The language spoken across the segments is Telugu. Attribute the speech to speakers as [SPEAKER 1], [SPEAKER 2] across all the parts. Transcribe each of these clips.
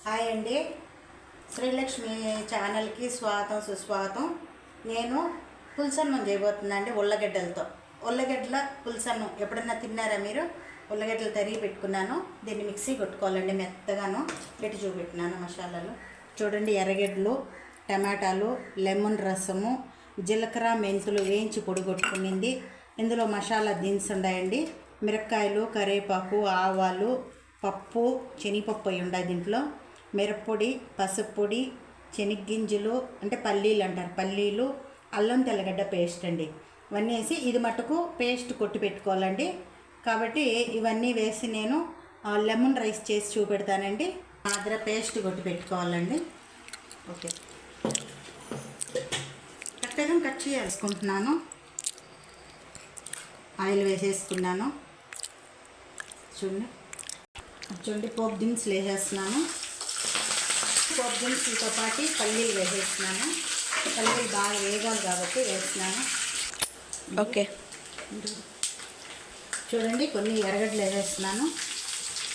[SPEAKER 1] హాయ్ అండి, శ్రీలక్ష్మి ఛానల్కి స్వాగతం సుస్వాగతం. నేను పులుసన్నం చేయబోతున్నాండి ఉల్లగడ్డలతో. ఉల్లగడ్డల పులుసన్నం ఎప్పుడన్నా తిన్నారా మీరు? ఉల్లగడ్డలు తరిగి పెట్టుకున్నాను. దీన్ని మిక్సీ కొట్టుకోవాలండి, మెత్తగాను పెట్టి చూపెట్టినాను మసాలాలు. చూడండి, ఎర్రగడ్డలు, టమాటాలు, లెమన్ రసము, జీలకర్ర మెంతులు వేయించి పొడి కొట్టుకునింది. ఇందులో మసాలా దినుసు ఉన్నాయండి, మిరపకాయలు, కరివేపాకు, ఆవాలు, పప్పు, శనగపప్పు అయి ఉన్నాయి. దీంట్లో మిరప్పొడి, పసుపు పొడి, శనగ్గింజలు అంటే పల్లీలు అంటారు, పల్లీలు, అల్లం తెల్లగడ్డ పేస్ట్ అండి. ఇవన్నీ వేసి ఇది మటుకు పేస్ట్ కొట్టి పెట్టుకోవాలండి. కాబట్టి ఇవన్నీ వేసి నేను లెమన్ రైస్ చేసి చూపెడతానండి. ఆద్ర పేస్ట్ కొట్టి పెట్టుకోవాలండి. ఓకే, కరెక్ట్గా కట్ చేసుకుంటున్నాను. ఆయిల్ వేసేసుకున్నాను. చూడండి, పోపు దినుసులు వేసేస్తున్నాను. పోపు దినుసులతో పాటు పల్లీలు వేసేస్తున్నాను. పల్లీలు బాగా వేగాలి కాబట్టి వేస్తున్నాను.
[SPEAKER 2] ఓకే,
[SPEAKER 1] చూడండి, కొన్ని ఎర్రగడ్డలు వేసేస్తున్నాను.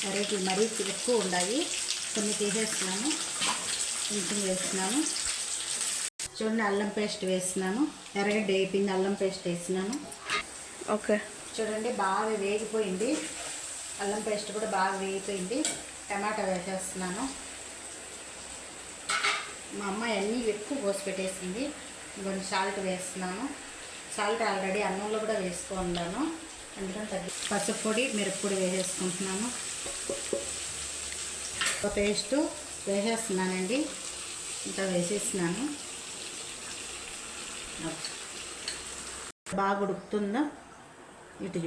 [SPEAKER 1] ఎర్రగడ్డలు మరీ ఎక్కువ ఉన్నాయి, కొన్ని తీసేస్తున్నాను, కొంచెం వేస్తున్నాను. చూడండి, అల్లం పేస్ట్ వేస్తున్నాను. ఎర్రగడ్డ వేయింది, అల్లం పేస్ట్ వేస్తున్నాను.
[SPEAKER 2] ఓకే,
[SPEAKER 1] చూడండి, బాగా వేగిపోయింది. అల్లం పేస్ట్ కూడా బాగా వేగిపోయింది. టమాటా వేసేస్తున్నాను. మా అమ్మాయి అన్నీ ఎక్కువ కోసి పెట్టేసింది. కొంచెం సాల్ట్ వేస్తున్నాను. సాల్ట్ ఆల్రెడీ అన్నంలో కూడా వేసుకున్నాను, అందుకని పసుపు పొడి, మిరప్పొడి వేసేసుకుంటున్నాను. పేస్టు వేసేస్తున్నానండి, ఇంకా వేసేస్తున్నాను. బాగా ఉడుకుతుందో ఇటు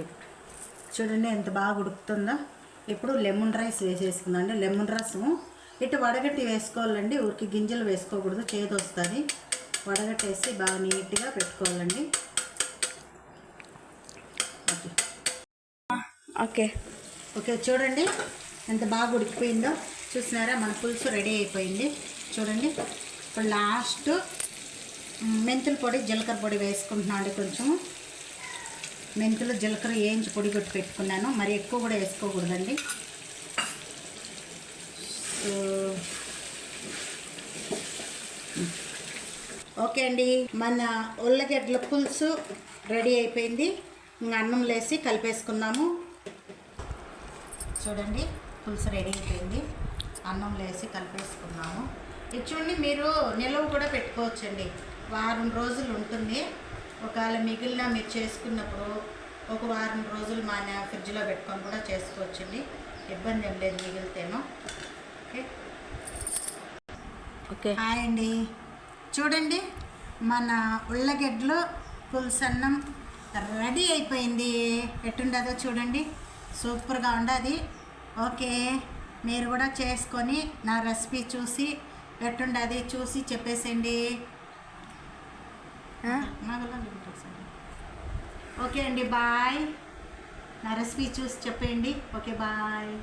[SPEAKER 1] చూడండి, ఎంత బాగా ఉడుకుతుందో. ఇప్పుడు లెమన్ రైస్ వేసేసుకుందండి. లెమన్ రసము ఇటు వడగట్టి వేసుకోవాలండి, ఊరికి గింజలు వేసుకోకూడదు, చేదు వస్తుంది. వడగట్టేసి బాగా నీట్గా పెట్టుకోవాలండి.
[SPEAKER 2] ఓకే
[SPEAKER 1] ఓకే, చూడండి ఎంత బాగా ఉడికిపోయిందో. చూసినారా, మన పులుసు రెడీ అయిపోయింది. చూడండి, ఇప్పుడు లాస్ట్ మెంతుల పొడి, జీలకర్ర పొడి వేసుకుంటున్నాను అండి. కొంచెం మెంతులు, జీలకర్ర వేయించి పొడి కొట్టి పెట్టుకున్నాను. మరి ఎక్కువ కూడా వేసుకోకూడదండి. ఓకే అండి, మన ఉల్లగడ్డల పులుసు రెడీ అయిపోయింది. ఇంకా అన్నం లేసి కలిపేసుకున్నాము. చూడండి, పులుసు రెడీ అయిపోయింది. అన్నం లేసి కలిపేసుకున్నాము. ఇది చూడండి, మీరు నిల్వ కూడా పెట్టుకోవచ్చండి, వారం రోజులు ఉంటుంది. ఒకవేళ మిగిలిన మీరు చేసుకున్నప్పుడు ఒక వారం రోజులు మన ఫ్రిడ్జ్లో పెట్టుకొని కూడా చేసుకోవచ్చండి, ఇబ్బంది ఏం లేదు మిగిలితేనో. ఓకే
[SPEAKER 2] ఓకే,
[SPEAKER 1] హాయ్ అండి, చూడండి, మన ఉల్లగడ్డలు పులుసన్నం రెడీ అయిపోయింది. ఎట్టుండదో చూడండి, సూపర్గా ఉండదు. ఓకే, మీరు కూడా చేసుకొని నా రెసిపీ చూసి ఎట్టుండది చూసి చెప్పేసేయండి. ఓకే అండి, బాయ్. నా రెసిపీ చూసి చెప్పండి. Okay, bye.